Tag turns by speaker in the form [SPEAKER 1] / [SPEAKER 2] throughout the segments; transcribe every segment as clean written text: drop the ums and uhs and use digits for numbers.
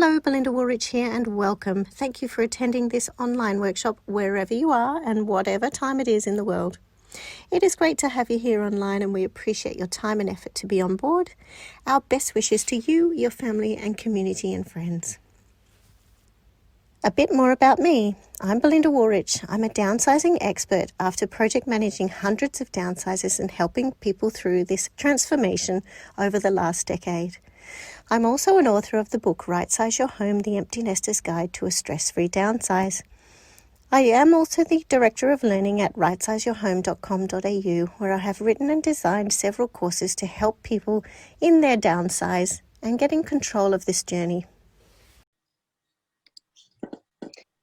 [SPEAKER 1] Hello, Belinda here and welcome. Thank you for attending this online workshop wherever you are and whatever time it is in the world. It is great to have you here online and we appreciate your time and effort to be on board. Our best wishes to you, your family and community and friends. A bit more about me. I'm Belinda Warrich. I'm a downsizing expert after project managing hundreds of downsizes and helping people through this transformation over the last decade. I'm also an author of the book Rightsize Your Home, The Empty Nester's Guide to a Stress-Free Downsize. I am also the Director of Learning at rightsizeyourhome.com.au, where I have written and designed several courses to help people in their downsize and get in control of this journey.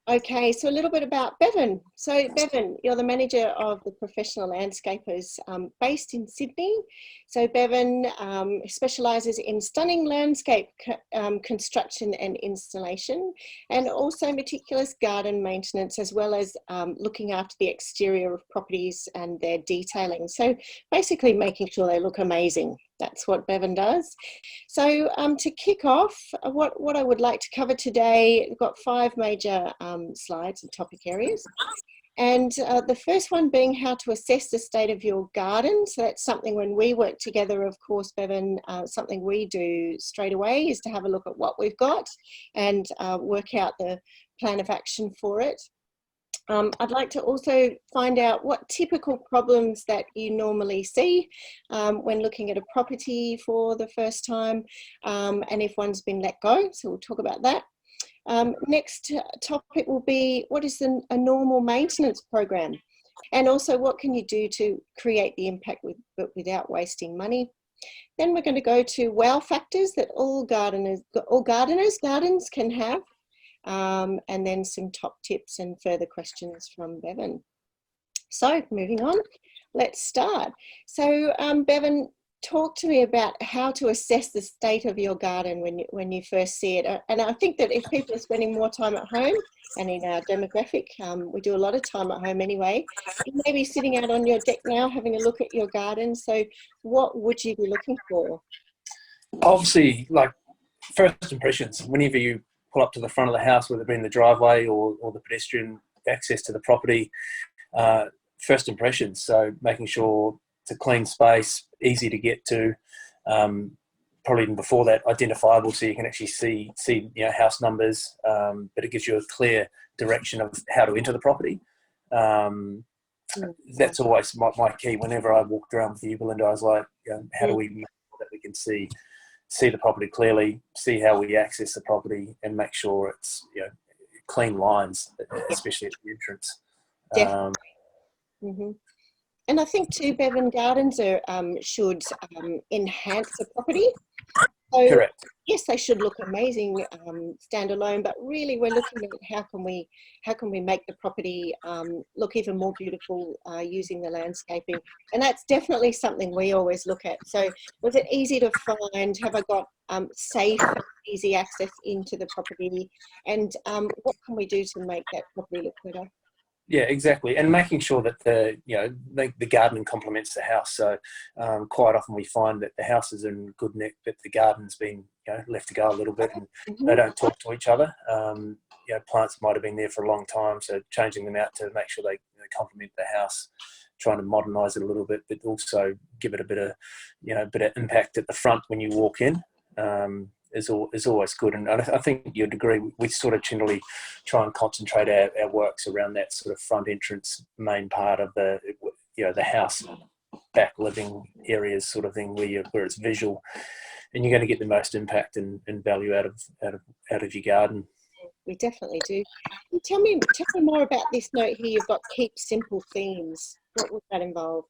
[SPEAKER 1] Okay, so a little bit about Bevan. So Bevan, you're the manager of the Professional Landscapers based in Sydney. So Bevan specialises in stunning landscape construction and installation, and also meticulous garden maintenance, as well as looking after the exterior of properties and their detailing. So basically making sure they look amazing. That's what Bevan does. So to kick off, what I would like to cover today, we've got 5 major slides and topic areas. And the first one being how to assess the state of your garden. So that's something when we work together, of course, Bevan, something we do straight away is to have a look at what we've got and work out the plan of action for it. I'd like to also find out what typical problems that you normally see when looking at a property for the first time, and if one's been let go, so we'll talk about that. Next topic will be what is a normal maintenance program, and also what can you do to create the impact without wasting money. Then we're going to go to wow factors that all gardens' gardens can have. And then some top tips and further questions from Bevan. So moving on, let's start. So Bevan, talk to me about how to assess the state of your garden when you first see it. And I think that if people are spending more time at home, and in our demographic, we do a lot of time at home anyway, you may be sitting out on your deck now having a look at your garden. So what would you be looking for?
[SPEAKER 2] Obviously, like first impressions, whenever you pull up to the front of the house, whether it be in the driveway or the pedestrian access to the property, first impressions. So making sure it's a clean space, easy to get to, probably even before that, identifiable, so you can actually see house numbers, but it gives you a clear direction of how to enter the property. That's always my key. Whenever I walked around with you, Belinda, I was like, how do we make sure that we can see the property clearly, see how we access the property, and make sure it's clean lines, especially at the entrance.
[SPEAKER 1] Definitely. And I think too, Bevan, gardens are should enhance the property. So,
[SPEAKER 2] correct.
[SPEAKER 1] Yes, they should look amazing standalone, but really we're looking at how can we make the property look even more beautiful using the landscaping, and that's definitely something we always look at. So was it easy to find? Have I got safe, easy access into the property? And what can we do to make that property look better?
[SPEAKER 2] Yeah, exactly, and making sure that the garden complements the house. So quite often we find that the house is in good nick, but the garden's been left to go a little bit, and they don't talk to each other. Plants might have been there for a long time, so changing them out to make sure they complement the house, trying to modernise it a little bit, but also give it a bit of impact at the front when you walk in. Is always good, and I think you'd agree. We sort of generally try and concentrate our works around that sort of front entrance, main part of the house, back living areas, sort of thing, where it's visual, and you're going to get the most impact and value out of your garden.
[SPEAKER 1] We definitely do. Tell me more about this note here. You've got keep simple themes. What would that involve?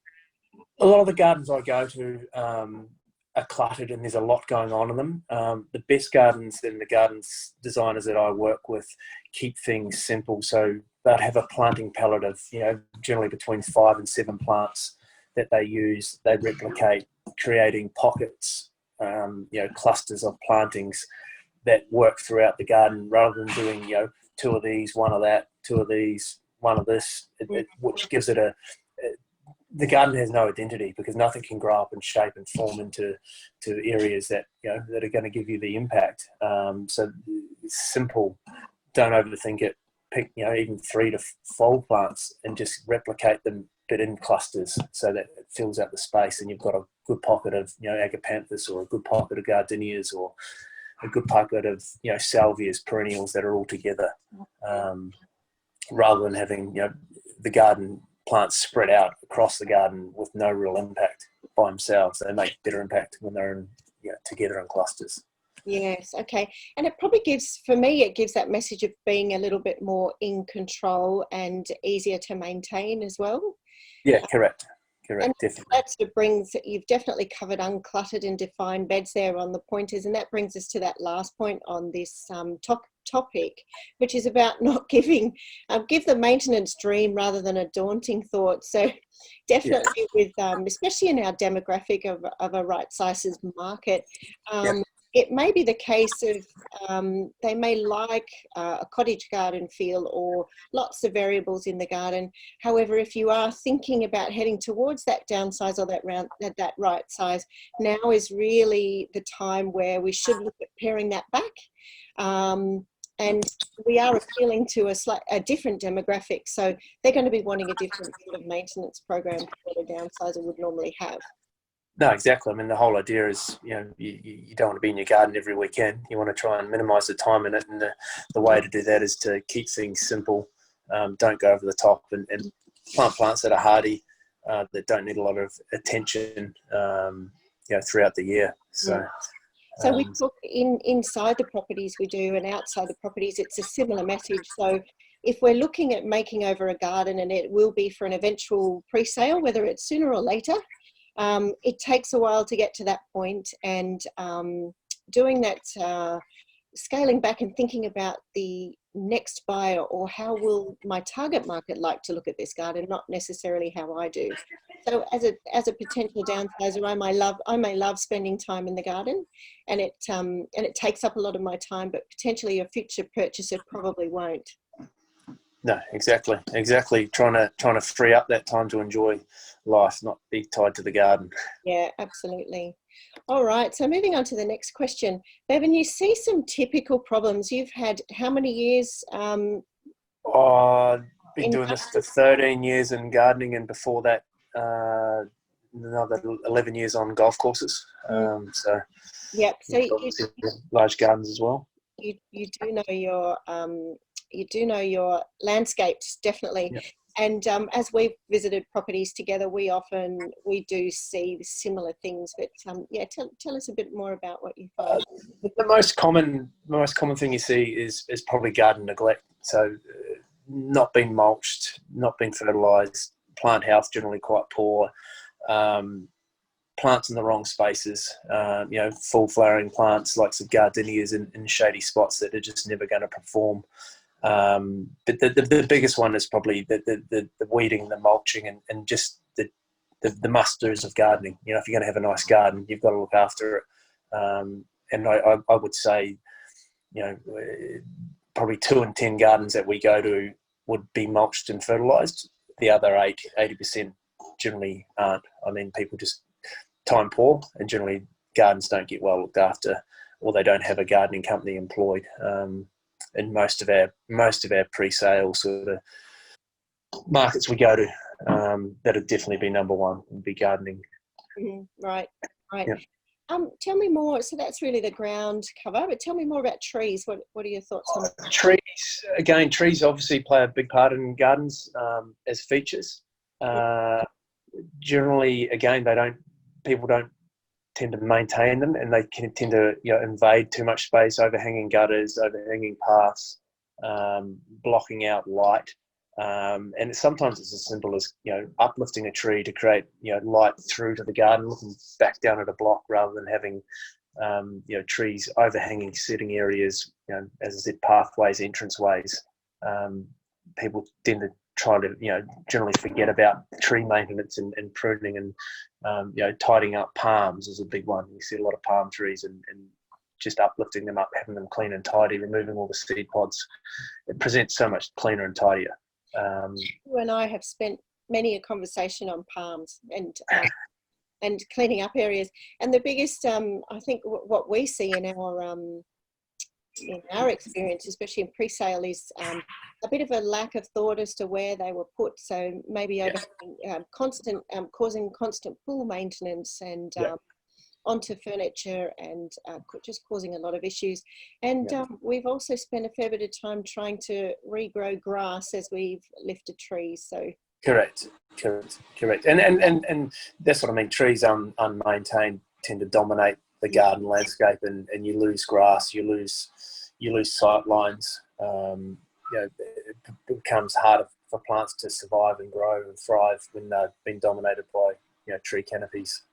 [SPEAKER 2] A lot of the gardens I go to are cluttered and there's a lot going on in them. The best gardens and the gardens designers that I work with keep things simple. So they'd have a planting palette of, generally between 5 and 7 plants that they use. They replicate, creating pockets, clusters of plantings that work throughout the garden, rather than doing, 2 of these, 1 of that, 2 of these, 1 of this, which gives it the garden has no identity because nothing can grow up and shape and form into areas that that are going to give you the impact. So it's simple. Don't overthink it. Pick even 3 to 4 plants and just replicate them, but in clusters, so that it fills out the space, and you've got a good pocket of agapanthus, or a good pocket of gardenias, or a good pocket of salvias, perennials that are all together, rather than having the garden plants spread out across the garden with no real impact by themselves. They make better impact when they're in, together in clusters.
[SPEAKER 1] Yes, okay. And it probably gives, for me, it gives that message of being a little bit more in control and easier to maintain as well.
[SPEAKER 2] Yeah, correct.
[SPEAKER 1] And
[SPEAKER 2] Definitely.
[SPEAKER 1] that sort of brings, you've definitely covered uncluttered and defined beds there on the pointers, and that brings us to that last point on this topic, which is about not giving, give the maintenance dream rather than a daunting thought. So definitely with, especially in our demographic of a Rightsize market, it may be the case of they may like a cottage garden feel or lots of variables in the garden. However, if you are thinking about heading towards that downsize or that right size, now is really the time where we should look at paring that back. And we are appealing to a different demographic, so they're going to be wanting a different sort of maintenance program for the downsizer would normally have.
[SPEAKER 2] No, exactly. I mean, the whole idea is, you don't want to be in your garden every weekend. You want to try and minimise the time in it, and the way to do that is to keep things simple. Don't go over the top, and plant plants that are hardy, that don't need a lot of attention, throughout the year.
[SPEAKER 1] So we talk inside the properties we do, and outside the properties it's a similar message. So if we're looking at making over a garden, and it will be for an eventual pre-sale, whether it's sooner or later, it takes a while to get to that point, and doing that, scaling back and thinking about the next buyer, or how will my target market like to look at this garden, not necessarily how I do. So as a potential downsizer, I may love spending time in the garden, and it takes up a lot of my time, but potentially a future purchaser probably won't.
[SPEAKER 2] No, exactly. Trying to free up that time to enjoy life, not be tied to the garden.
[SPEAKER 1] Yeah, absolutely. All right. So moving on to the next question, Bevan, you see some typical problems. You've had how many years?
[SPEAKER 2] I've been doing this for 13 years in gardening, and before that, another 11 years on golf courses. So
[SPEAKER 1] yep. So
[SPEAKER 2] large gardens as well.
[SPEAKER 1] You do know your landscapes, definitely.
[SPEAKER 2] Yep.
[SPEAKER 1] And as we've visited properties together, we do see similar things. But tell us a bit more about what you find.
[SPEAKER 2] The most common thing you see is probably garden neglect. So not being mulched, not being fertilised, plant health generally quite poor, plants in the wrong spaces, full flowering plants like some gardenias in shady spots that are just never going to perform. But the biggest one is probably the weeding, the mulching, and just the musters of gardening. If you're going to have a nice garden, you've got to look after it. And I would say, probably 2 in 10 gardens that we go to would be mulched and fertilised. The other 80% generally aren't. I mean, people just time poor, and generally gardens don't get well looked after, or they don't have a gardening company employed. And most of our pre-sale sort of markets we go to, that'll definitely be number one, would be gardening.
[SPEAKER 1] Right.
[SPEAKER 2] Yeah.
[SPEAKER 1] Tell me more. So that's really the ground cover, but tell me more about trees. What are your thoughts on that?
[SPEAKER 2] Trees obviously play a big part in gardens as features. Generally, again, people don't tend to maintain them, and they can tend to invade too much space, overhanging gutters, overhanging paths, blocking out light. And sometimes it's as simple as uplifting a tree to create light through to the garden, looking back down at a block, rather than having trees overhanging sitting areas, as I said, pathways, entranceways. People tend to try to generally forget about tree maintenance and pruning, and tidying up palms is a big one. You see a lot of palm trees, and just uplifting them up, having them clean and tidy, removing all the seed pods. It presents so much cleaner and tidier.
[SPEAKER 1] You and I have spent many a conversation on palms and cleaning up areas. And the biggest, I think, what we see in our experience, especially in pre-sale, is a bit of a lack of thought as to where they were put. So maybe causing constant pool maintenance and onto furniture, and just causing a lot of issues. And we've also spent a fair bit of time trying to regrow grass as we've lifted trees. So correct.
[SPEAKER 2] And that's what I mean. Trees unmaintained tend to dominate the garden landscape, and you lose grass, you lose sight lines. It becomes harder for plants to survive and grow and thrive when they've been dominated by tree canopies.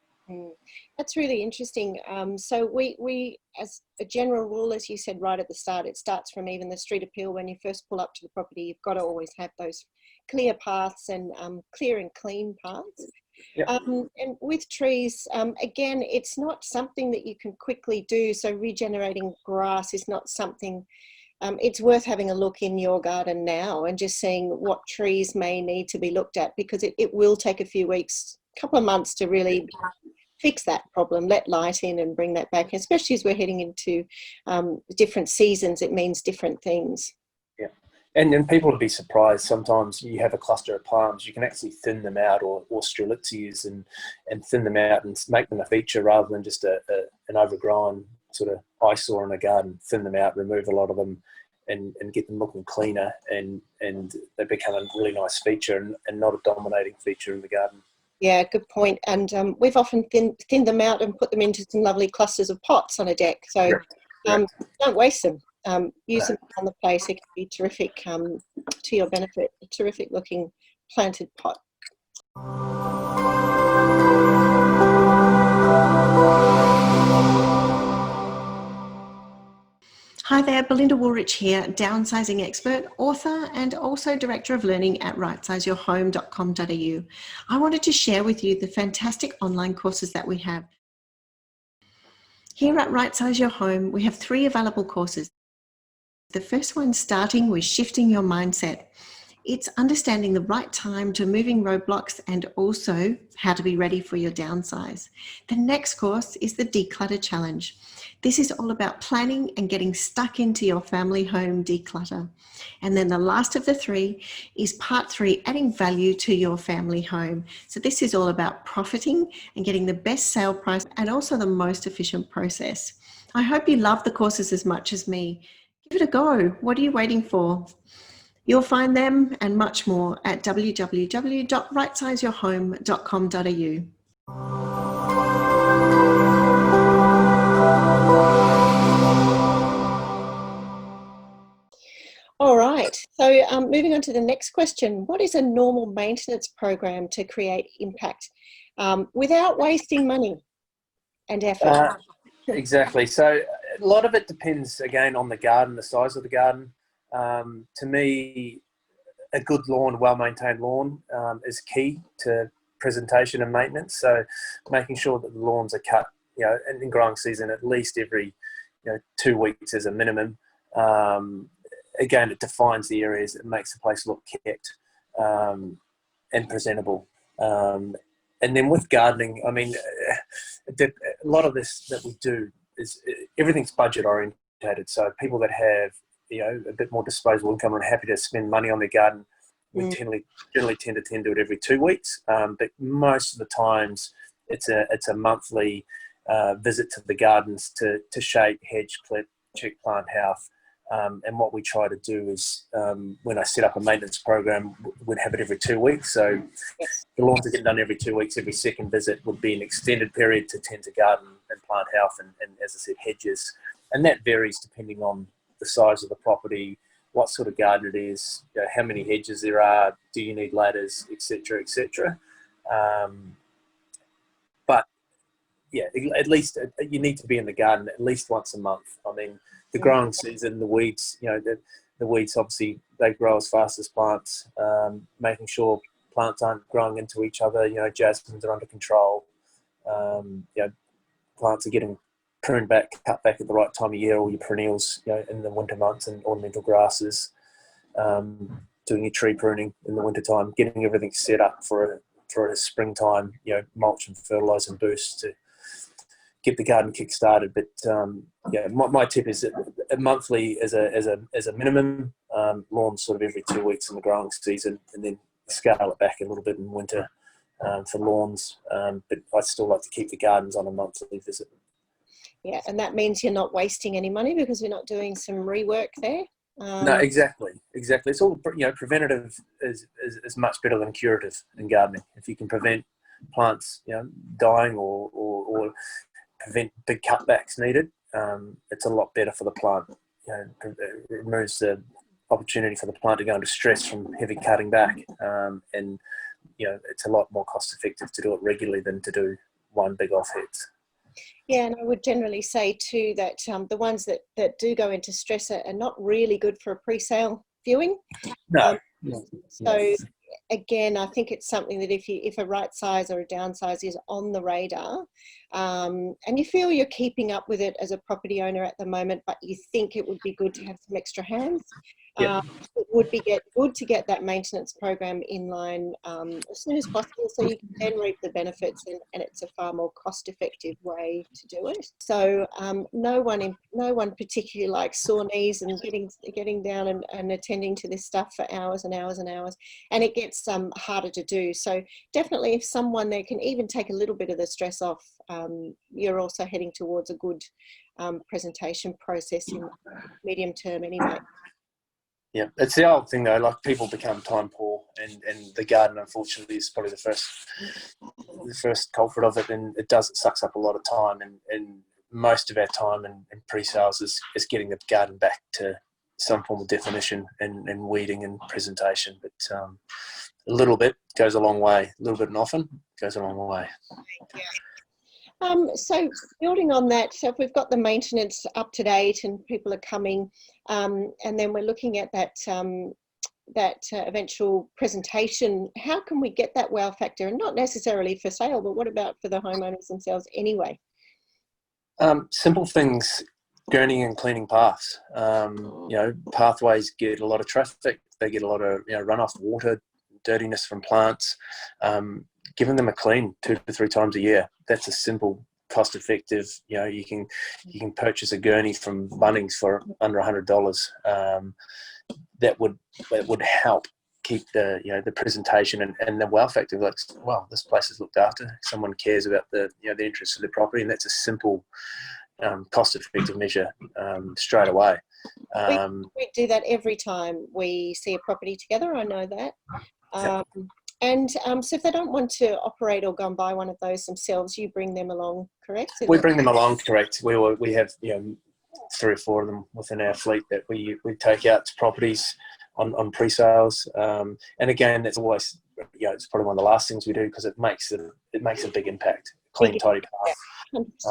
[SPEAKER 1] That's really interesting. So we, as a general rule, as you said right at the start, it starts from even the street appeal. When you first pull up to the property, you've got to always have those clear paths and clear and clean paths. And with trees, again, it's not something that you can quickly do. So regenerating grass is not something, it's worth having a look in your garden now and just seeing what trees may need to be looked at, because it will take a few weeks, couple of months to really fix that problem, let light in and bring that back, especially as we're heading into different seasons. It means different things.
[SPEAKER 2] And people would be surprised. Sometimes you have a cluster of palms, you can actually thin them out, or strelitzias, and thin them out and make them a feature rather than just an overgrown sort of eyesore in a garden. Thin them out, remove a lot of them, and get them looking cleaner, and they become a really nice feature and not a dominating feature in the garden.
[SPEAKER 1] Yeah, good point. And we've often thinned them out and put them into some lovely clusters of pots on a deck. So don't waste them. Use them on the place. It can be terrific to your benefit. A terrific looking planted pot. Hi there, Belinda Woolrich here, downsizing expert, author, and also director of learning at rightsizeyourhome.com.au. I wanted to share with you the fantastic online courses that we have. Here at Rightsize Your Home, we have 3 available courses. The first one starting with shifting your mindset. It's understanding the right time to moving roadblocks and also how to be ready for your downsize. The next course is the Declutter Challenge. This is all about planning and getting stuck into your family home declutter. And then the last of the 3 is part 3, adding value to your family home. So this is all about profiting and getting the best sale price and also the most efficient process. I hope you love the courses as much as me. Give it a go. What are you waiting for? You'll find them and much more at www.rightsizeyourhome.com.au. All right, so moving on to the next question. What is a normal maintenance program to create impact without wasting money and effort?
[SPEAKER 2] Exactly. So a lot of it depends, again, on the garden, the size of the garden. To me, a good lawn, well-maintained lawn is key to presentation and maintenance. So making sure that the lawns are cut, in growing season, at least every 2 weeks as a minimum. Again, it defines the areas, it makes the place look kept and presentable. And then with gardening, I mean, a lot of this that we do is everything's budget orientated. So people that have a bit more disposable income and are happy to spend money on their garden, we generally tend to do it every 2 weeks. But most of the times, it's a monthly visit to the gardens to shake, hedge, clip, check plant health. And what we try to do is, when I set up a maintenance program, we'd have it every 2 weeks. So the lawns are getting done every 2 weeks. Every second visit would be an extended period to tend to garden and plant health and as I said, hedges. And that varies depending on the size of the property, what sort of garden it is, how many hedges there are, do you need ladders, etc., etc. But yeah, at least you need to be in the garden at least once a month. I mean, the growing season, the weeds, the weeds obviously they grow as fast as plants. Making sure plants aren't growing into each other. Jasmines are under control. Plants are getting pruned back, cut back at the right time of year. All your perennials, in the winter months, and ornamental grasses. doing your tree pruning in the wintertime, getting everything set up for a springtime, mulch and fertiliser and boost to get the garden kick-started. But my tip is that monthly as a minimum, lawn sort of every 2 weeks in the growing season, and then scale it back a little bit in winter for lawns. But I still like to keep the gardens on a monthly visit.
[SPEAKER 1] Yeah, and that means you're not wasting any money because you're not doing some rework there.
[SPEAKER 2] No, exactly. It's all, preventative is much better than curative in gardening. If you can prevent plants, dying or prevent big cutbacks needed, it's a lot better for the plant. It removes the opportunity for the plant to go into stress from heavy cutting back, and it's a lot more cost effective to do it regularly than to do one big offhets.
[SPEAKER 1] Yeah, and I would generally say too that the ones that do go into stress are not really good for a pre-sale viewing.
[SPEAKER 2] No.
[SPEAKER 1] So again, I think it's something that if a right size or a downsize is on the radar, and you feel you're keeping up with it as a property owner at the moment, but you think it would be good to have some extra hands, it would be good to get that maintenance program in line as soon as possible, so you can then reap the benefits, and it's a far more cost-effective way to do it. So no one particularly likes sore knees and getting down and attending to this stuff for hours and hours and hours, and it gets harder to do. So definitely, if someone there can even take a little bit of the stress off, you're also heading towards a good presentation process in the medium term anyway.
[SPEAKER 2] Yeah, it's the old thing though, like people become time poor, and the garden unfortunately is probably the first culprit of it, and it sucks up a lot of time, and most of our time in pre-sales is getting the garden back to some form of definition and weeding and presentation. But a little bit goes a long way, a little bit and often goes a long way.
[SPEAKER 1] So building on that, so if we've got the maintenance up to date and people are coming, and then we're looking at that eventual presentation, how can we get that wow factor? And not necessarily for sale, but what about for the homeowners themselves anyway?
[SPEAKER 2] Simple things, gurning and cleaning paths. Pathways get a lot of traffic. They get a lot of runoff water, dirtiness from plants. Giving them a clean 2 to 3 times a year. That's a simple, cost-effective. You can purchase a gurney from Bunnings for under $100. That would help keep the presentation and the wow factor. Like, wow, this place is looked after. Someone cares about the interests of the property, and that's a simple, cost-effective measure straight away.
[SPEAKER 1] We do that every time we see a property together. I know that. And so if they don't want to operate or go and buy one of those themselves, you bring them along, correct?
[SPEAKER 2] We bring them along, correct. We have 3 or 4 of them within our fleet that we take out to properties on pre-sales. And again, that's always it's probably one of the last things we do, because it makes a big impact. Clean, tidy path.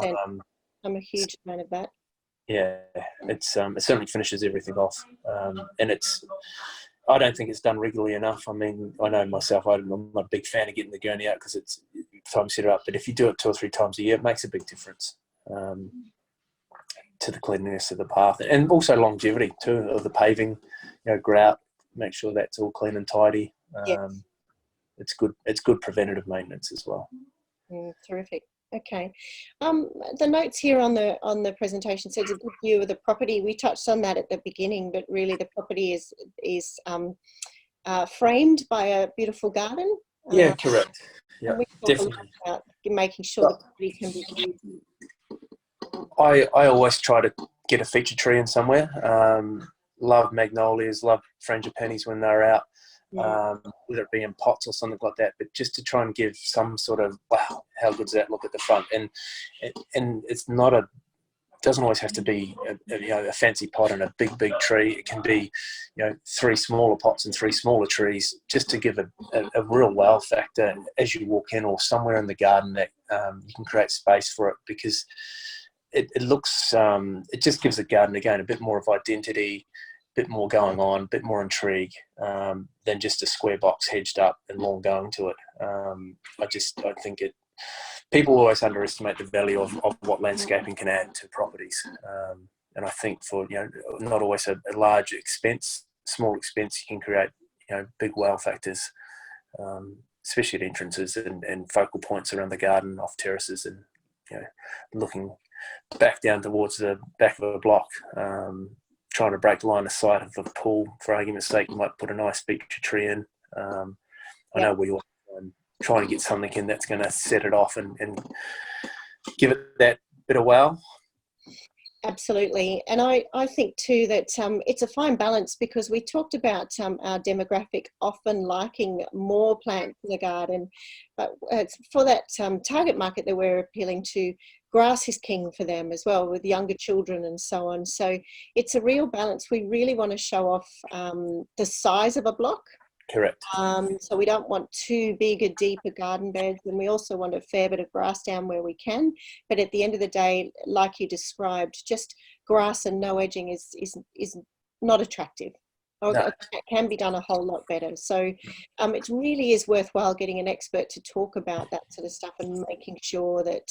[SPEAKER 1] 100%. I'm a huge fan of that.
[SPEAKER 2] Yeah, it certainly finishes everything off, and I don't think it's done regularly enough. I mean, I know myself, I'm not a big fan of getting the gurney out because it's time to set it up. But if you do it 2 or 3 times a year, it makes a big difference to the cleanliness of the path, and also longevity too of the paving. Grout, make sure that's all clean and tidy.
[SPEAKER 1] Yes.
[SPEAKER 2] It's good preventative maintenance as well.
[SPEAKER 1] Terrific. Okay. The notes here on the presentation says a good view of the property. We touched on that at the beginning, but really the property is framed by a beautiful garden.
[SPEAKER 2] Yeah, correct. Yeah,
[SPEAKER 1] we talk
[SPEAKER 2] definitely.
[SPEAKER 1] a lot about making sure the property can be viewed.
[SPEAKER 2] I always try to get a feature tree in somewhere. Love magnolias, love frangipanis when they're out. Whether it be in pots or something like that, but just to try and give some sort of, wow, how good does that look at the front? And it's doesn't always have to be a fancy pot and a big tree. It can be 3 smaller pots and 3 smaller trees, just to give a real wow factor as you walk in, or somewhere in the garden that you can create space for it, because it looks it just gives the garden again a bit more of identity, bit more going on, a bit more intrigue than just a square box hedged up and lawn going to it. I think people always underestimate the value of what landscaping can add to properties. And I think for not always a large expense, small expense, you can create big wow factors, especially at entrances and focal points around the garden, off terraces, and looking back down towards the back of a block, trying to break line of sight of a pool. For argument's sake, you might put a nice beech tree in. I know we all trying to get something in that's going to set it off and give it that bit of wow.
[SPEAKER 1] Absolutely. And I think too that it's a fine balance, because we talked about our demographic often liking more plants in the garden, but for that target market that we're appealing to, grass is king for them as well, with younger children and so on. So it's a real balance. We really want to show off the size of a block.
[SPEAKER 2] Correct.
[SPEAKER 1] So we don't want too big or deeper garden beds, and we also want a fair bit of grass down where we can. But at the end of the day, like you described, just grass and no edging is not attractive. No. It can be done a whole lot better. So it really is worthwhile getting an expert to talk about that sort of stuff, and making sure that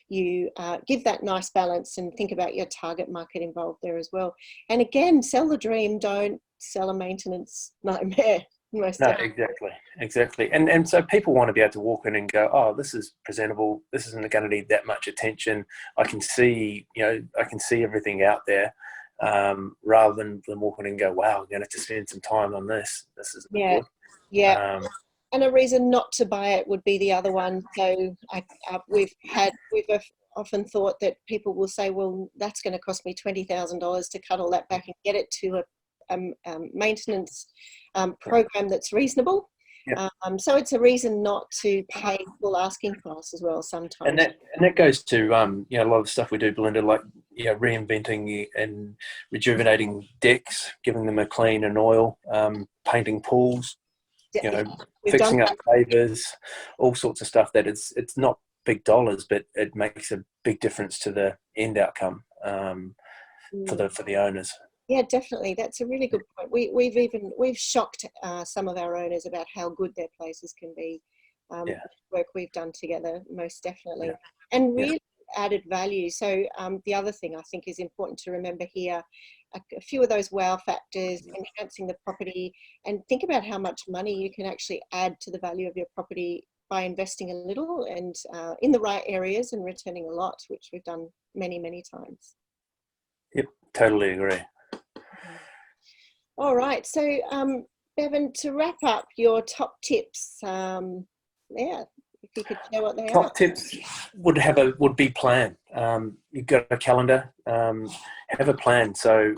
[SPEAKER 1] you give that nice balance and think about your target market involved there as well. And again, sell the dream, don't sell a maintenance nightmare. No,
[SPEAKER 2] exactly. And so people want to be able to walk in and go, oh, this is presentable. This isn't going to need that much attention. I can see, I can see everything out there. Rather than walking in and go, wow, I'm going to have to spend some time on this. This is good.
[SPEAKER 1] Yeah. And a reason not to buy it would be the other one. So we've often thought that people will say, well, that's going to cost me $20,000 to cut all that back and get it to a maintenance program that's reasonable.
[SPEAKER 2] Yep.
[SPEAKER 1] So it's a reason not to pay full asking price as well sometimes.
[SPEAKER 2] And that goes to a lot of stuff we do, Belinda, like reinventing and rejuvenating decks, giving them a clean and oil, painting pools, fixing up pavers, all sorts of stuff that it's not big dollars, but it makes a big difference to the end outcome for the owners.
[SPEAKER 1] Yeah, definitely. That's a really good point. We've shocked some of our owners about how good their places can be. Work we've done together, most definitely, and really added value. So the other thing I think is important to remember here, a few of those wow factors, enhancing the property, and think about how much money you can actually add to the value of your property by investing a little and in the right areas and returning a lot, which we've done many, many times.
[SPEAKER 2] Yep, totally agree.
[SPEAKER 1] All right, so Bevan, to wrap up, your top tips, if you could share what they are.
[SPEAKER 2] Top tips would be plan. You've got a calendar, have a plan. So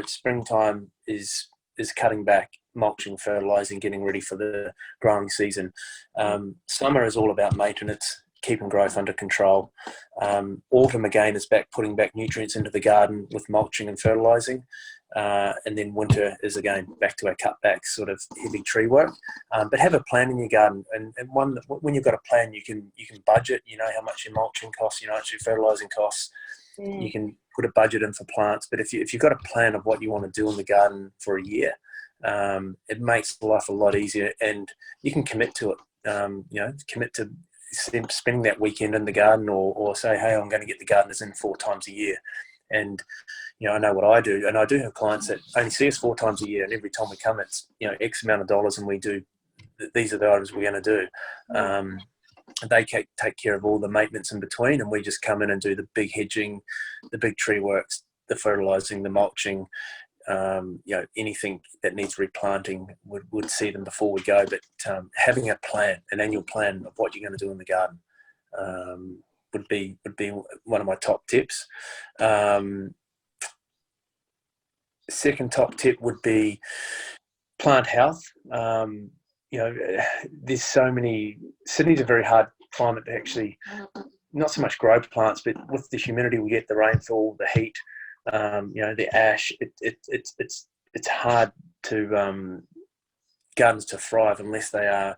[SPEAKER 2] springtime is cutting back, mulching, fertilising, getting ready for the growing season. Summer is all about maintenance, keeping growth under control. Autumn again is putting back nutrients into the garden with mulching and fertilising. And then winter is again back to our cutback sort of heavy tree work. But have a plan in your garden, and when you've got a plan, you can budget. You know how much your mulching costs, you know how much your fertilising costs. You can put a budget in for plants. But if you've got a plan of what you want to do in the garden for a year, it makes life a lot easier, and you can commit to it. Commit to spending that weekend in the garden, or say, hey, I'm going to get the gardeners in 4 times a year. And I know what I do, and I do have clients that only see us 4 times a year, and every time we come, it's X amount of dollars, and we do. These are the items we're going to do. They take care of all the maintenance in between, and we just come in and do the big hedging, the big tree works, the fertilising, the mulching. Anything that needs replanting would see them before we go. But having a plan, an annual plan of what you're going to do in the garden, would be one of my top tips. Second top tip would be plant health. There's so many. Sydney's a very hard climate to actually, not so much grow plants, but with the humidity we get, the rainfall, the heat, the ash, it's hard to gardens to thrive unless they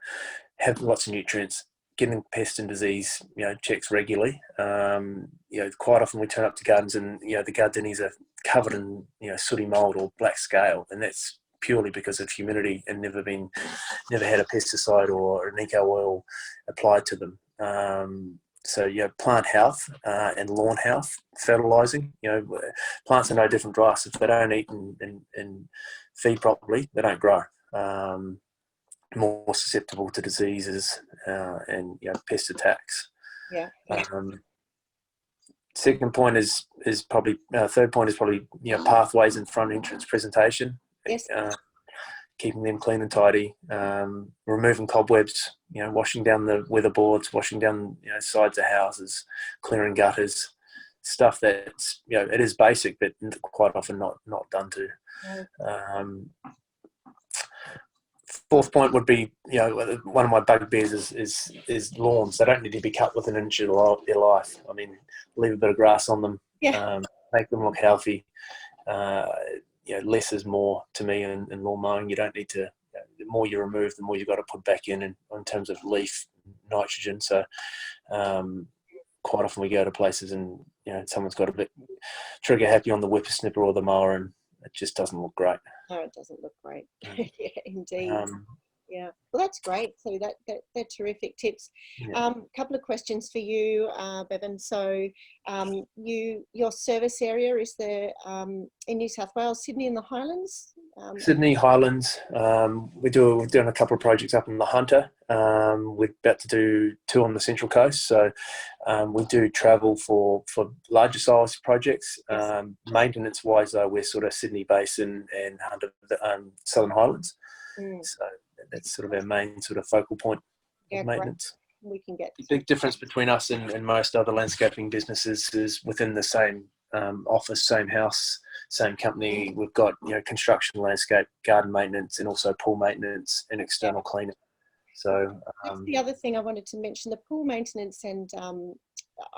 [SPEAKER 2] have lots of nutrients. Getting pest and disease, checks regularly. Quite often we turn up to gardens and the gardenias are covered in sooty mold or black scale, and that's purely because of humidity and never had a pesticide or an eco oil applied to them. Plant health and lawn health, fertilising. Plants are no different to us. If they don't eat and feed properly, they don't grow. more susceptible to diseases and pest attacks.
[SPEAKER 1] Yeah.
[SPEAKER 2] Second point is probably third point is probably pathways and front entrance presentation.
[SPEAKER 1] Yes.
[SPEAKER 2] Keeping them clean and tidy, removing cobwebs, washing down the weatherboards, washing down sides of houses, clearing gutters, stuff that's it is basic but quite often not done to. Fourth point would be, one of my bugbears is lawns. They don't need to be cut within an inch of their life. I mean, leave a bit of grass on them, make them look healthy. Less is more to me in lawn mowing. You don't need to, the more you remove, the more you've got to put back in terms of leaf nitrogen. So quite often we go to places and, someone's got a bit trigger happy on the whippersnipper or the mower and it just doesn't look great.
[SPEAKER 1] No, it doesn't look great. Yeah, indeed. Yeah, well, that's great. So they're terrific tips. Couple of questions for you, Bevan. So your service area is there in New South Wales, Sydney and the Highlands?
[SPEAKER 2] Sydney, Highlands. We're doing a couple of projects up in the Hunter. We're about to do 2 on the Central Coast. So we do travel for larger size projects.
[SPEAKER 1] Yes.
[SPEAKER 2] Maintenance wise though, we're sort of Sydney based and Hunter, Southern Highlands. So that's sort of our main sort of focal point of maintenance.
[SPEAKER 1] Great. We can get
[SPEAKER 2] the big difference between us and most other landscaping businesses is within the same office, same house, same company. We've got construction, landscape, garden maintenance, and also pool maintenance and external cleaning. So
[SPEAKER 1] that's the other thing I wanted to mention: the pool maintenance, and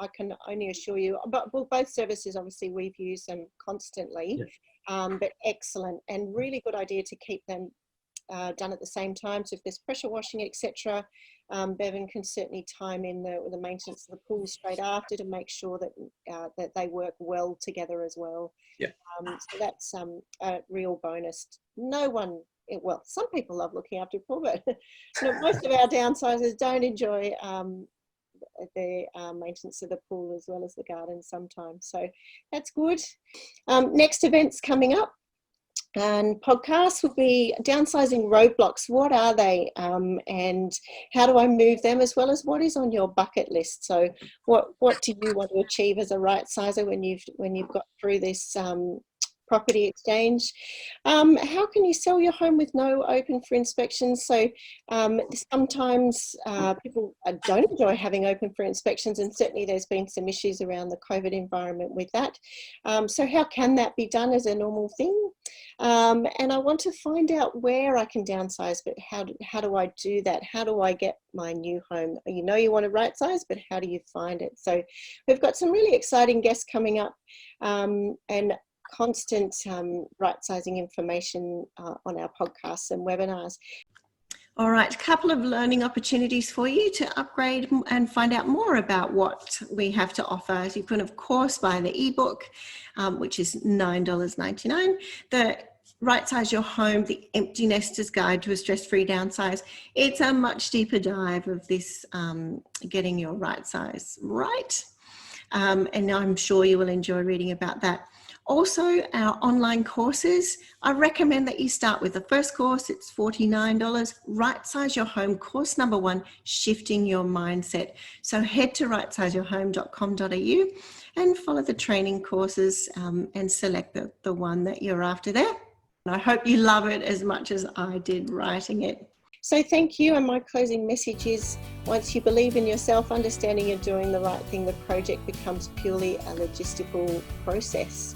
[SPEAKER 1] I can only assure you, but both services obviously we've used them constantly, but excellent and really good idea to keep them done at the same time. So if there's pressure washing, etc., Bevan can certainly time in the maintenance of the pool straight after to make sure that they work well together as well. So that's a real bonus. Some people love looking after a pool, but most of our downsizers don't enjoy the maintenance of the pool as well as the garden sometimes. So that's good. Next events coming up. And podcasts will be downsizing roadblocks. What are they, and how do I move them, as well as what is on your bucket list? So, what do you want to achieve as a right-sizer when you've got through this property exchange? How can you sell your home with no open for inspections? So sometimes people don't enjoy having open for inspections, and certainly there's been some issues around the COVID environment with that. So how can that be done as a normal thing? And I want to find out where I can downsize, but how do I do that? How do I get my new home? You want to right size, but how do you find it? So we've got some really exciting guests coming up, and constant right-sizing information on our podcasts and webinars. All right, a couple of learning opportunities for you to upgrade and find out more about what we have to offer. You can, of course, buy the ebook, which is $9.99. The Right Size Your Home, the Empty Nester's Guide to a Stress-Free Downsize. It's a much deeper dive of this, getting your right size right. And I'm sure you will enjoy reading about that. Also, our online courses, I recommend that you start with the first course. It's $49, Right Size Your Home, course number 1, Shifting Your Mindset. So head to rightsizyourhome.com.au and follow the training courses and select the one that you're after there. And I hope you love it as much as I did writing it. So thank you, and my closing message is, once you believe in yourself, understanding you're doing the right thing, the project becomes purely a logistical process.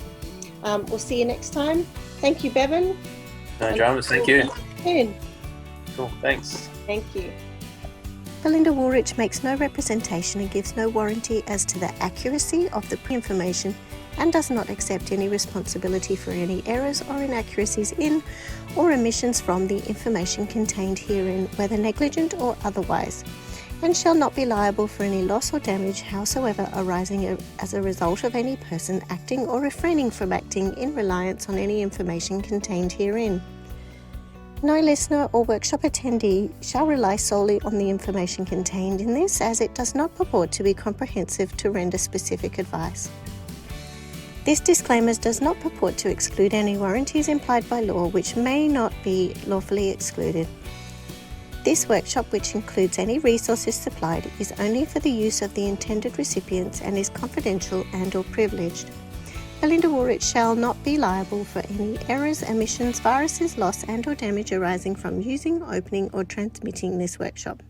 [SPEAKER 1] We'll see you next time. Thank you, Bevan.
[SPEAKER 2] No dramas, thank you.
[SPEAKER 1] Soon.
[SPEAKER 2] Cool, thanks.
[SPEAKER 1] Thank you. Belinda Woolrich makes no representation and gives no warranty as to the accuracy of the information, and does not accept any responsibility for any errors or inaccuracies in or omissions from the information contained herein, whether negligent or otherwise, and shall not be liable for any loss or damage howsoever arising as a result of any person acting or refraining from acting in reliance on any information contained herein. No listener or workshop attendee shall rely solely on the information contained in this, as it does not purport to be comprehensive to render specific advice. This disclaimer does not purport to exclude any warranties implied by law which may not be lawfully excluded. This workshop, which includes any resources supplied, is only for the use of the intended recipients and is confidential and/or privileged. Belinda Woolrich shall not be liable for any errors, omissions, viruses, loss and/or damage arising from using, opening or transmitting this workshop.